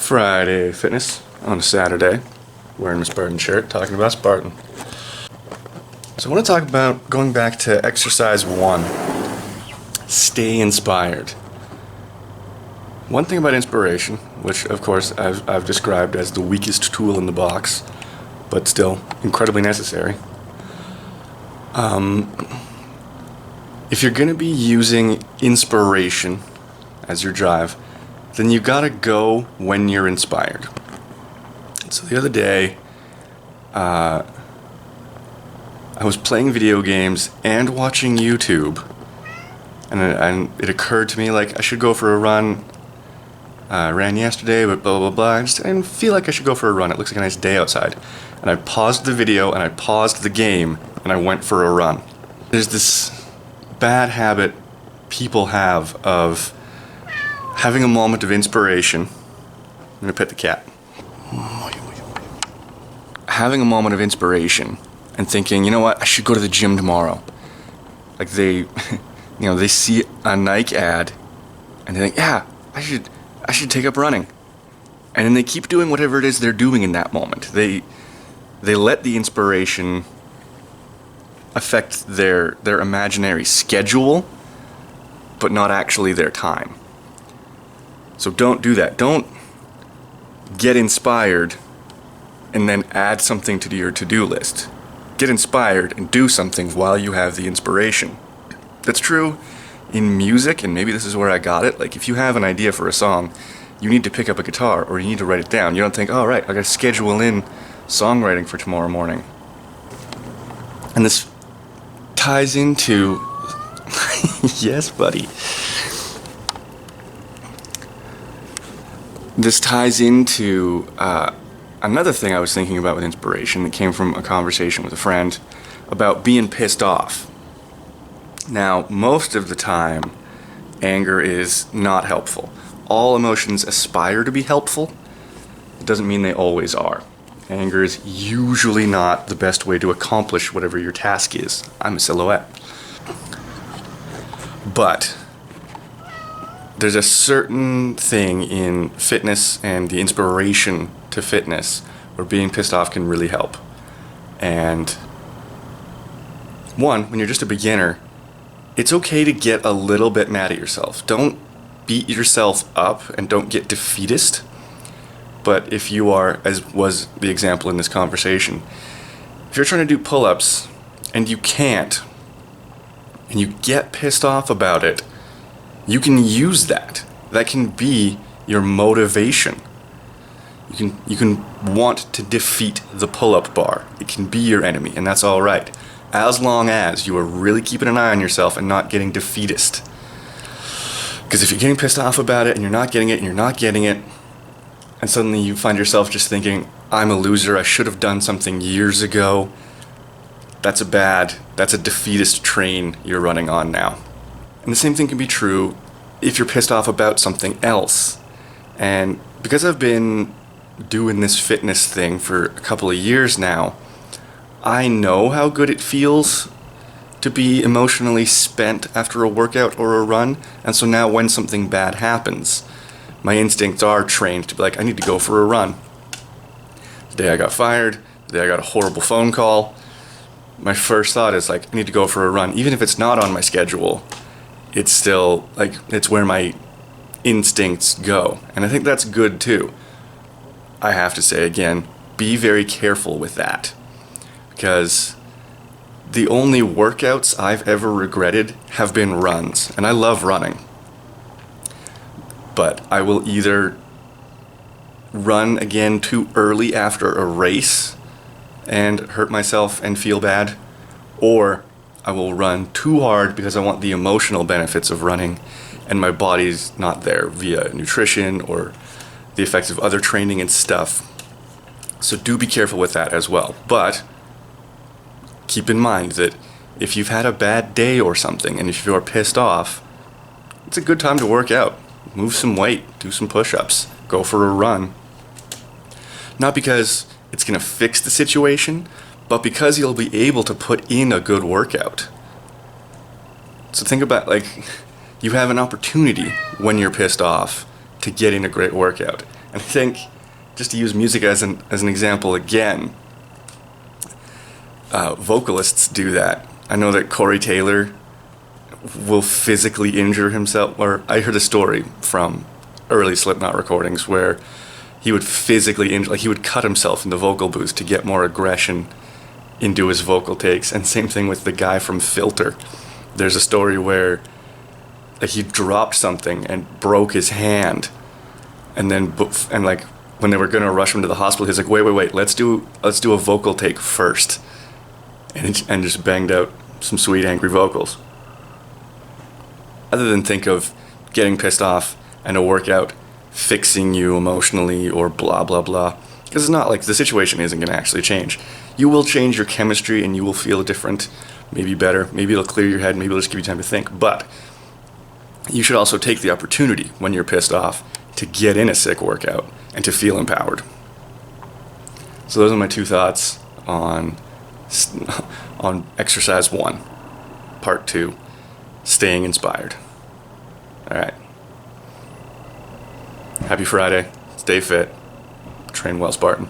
Friday fitness on a Saturday, wearing my Spartan shirt, talking about Spartan. So I want to talk about going back to exercise 1. Stay inspired. One thing about inspiration, which of course I've described as the weakest tool in the box, but still incredibly necessary. If you're going to be using inspiration as your drive, then you gotta go when you're inspired. So the other day, I was playing video games and watching YouTube, and it occurred to me, like, I should go for a run. I ran yesterday, but blah, blah, blah. I didn't feel like I should go for a run. It looks like a nice day outside. And I paused the video, and I paused the game, and I went for a run. There's this bad habit people have of having a moment of inspiration. I'm gonna pet the cat. Having a moment of inspiration and thinking, you know what, I should go to the gym tomorrow. Like they see a Nike ad and they think, yeah, I should take up running. And then they keep doing whatever it is they're doing in that moment. They let the inspiration affect their imaginary schedule, but not actually their time. So don't do that. Don't get inspired and then add something to your to-do list. Get inspired and do something while you have the inspiration. That's true in music, and maybe this is where I got it. Like, if you have an idea for a song, you need to pick up a guitar or you need to write it down. You don't think, oh, right, I gotta schedule in songwriting for tomorrow morning. And this ties into... Yes, buddy. This ties into another thing I was thinking about with inspiration that came from a conversation with a friend about being pissed off. Now, most of the time, anger is not helpful. All emotions aspire to be helpful. It doesn't mean they always are. Anger is usually not the best way to accomplish whatever your task is. I'm a silhouette. But there's a certain thing in fitness and the inspiration to fitness where being pissed off can really help. And one, when you're just a beginner, it's okay to get a little bit mad at yourself. Don't beat yourself up and don't get defeatist. But if you are, as was the example in this conversation, if you're trying to do pull-ups and you can't, and you get pissed off about it, you can use that. That can be your motivation. You can want to defeat the pull-up bar. It can be your enemy, and that's all right, as long as you are really keeping an eye on yourself and not getting defeatist. Because if you're getting pissed off about it and you're not getting it and you're not getting it, and suddenly you find yourself just thinking, I'm a loser, I should have done something years ago, that's a defeatist train you're running on now. And the same thing can be true if you're pissed off about something else. And because I've been doing this fitness thing for a couple of years now, I know how good it feels to be emotionally spent after a workout or a run. And so now when something bad happens, my instincts are trained to be like, I need to go for a run. The day I got fired, the day I got a horrible phone call, my first thought is like, I need to go for a run. Even if it's not on my schedule, it's still, like, it's where my instincts go. And I think that's good too. I have to say again, be very careful with that. Because the only workouts I've ever regretted have been runs. And I love running. But I will either run again too early after a race and hurt myself and feel bad, or I will run too hard because I want the emotional benefits of running and my body's not there via nutrition or the effects of other training and stuff. So do be careful with that as well. But keep in mind that if you've had a bad day or something and if you're pissed off, it's a good time to work out. Move some weight, do some push-ups, go for a run. Not because it's going to fix the situation, but because you'll be able to put in a good workout. So think about, like, you have an opportunity when you're pissed off to get in a great workout. And I think, just to use music as an example again, vocalists do that. I know that Corey Taylor will physically injure himself, or I heard a story from early Slipknot recordings where he would physically injure, like he would cut himself in the vocal booth to get more aggression into his vocal takes. And same thing with the guy from Filter. There's a story where like he dropped something and broke his hand, and then like when they were gonna rush him to the hospital, he's like, wait, let's do a vocal take first, and just banged out some sweet angry vocals. Other than think of getting pissed off and a workout fixing you emotionally or blah blah blah, because it's not like the situation isn't going to actually change. You will change your chemistry and you will feel different, maybe better, maybe it'll clear your head, maybe it'll just give you time to think. But you should also take the opportunity when you're pissed off to get in a sick workout and to feel empowered. So those are my 2 thoughts on exercise 1, part 2, staying inspired. All right. Happy Friday. Stay fit. Train well, Spartan.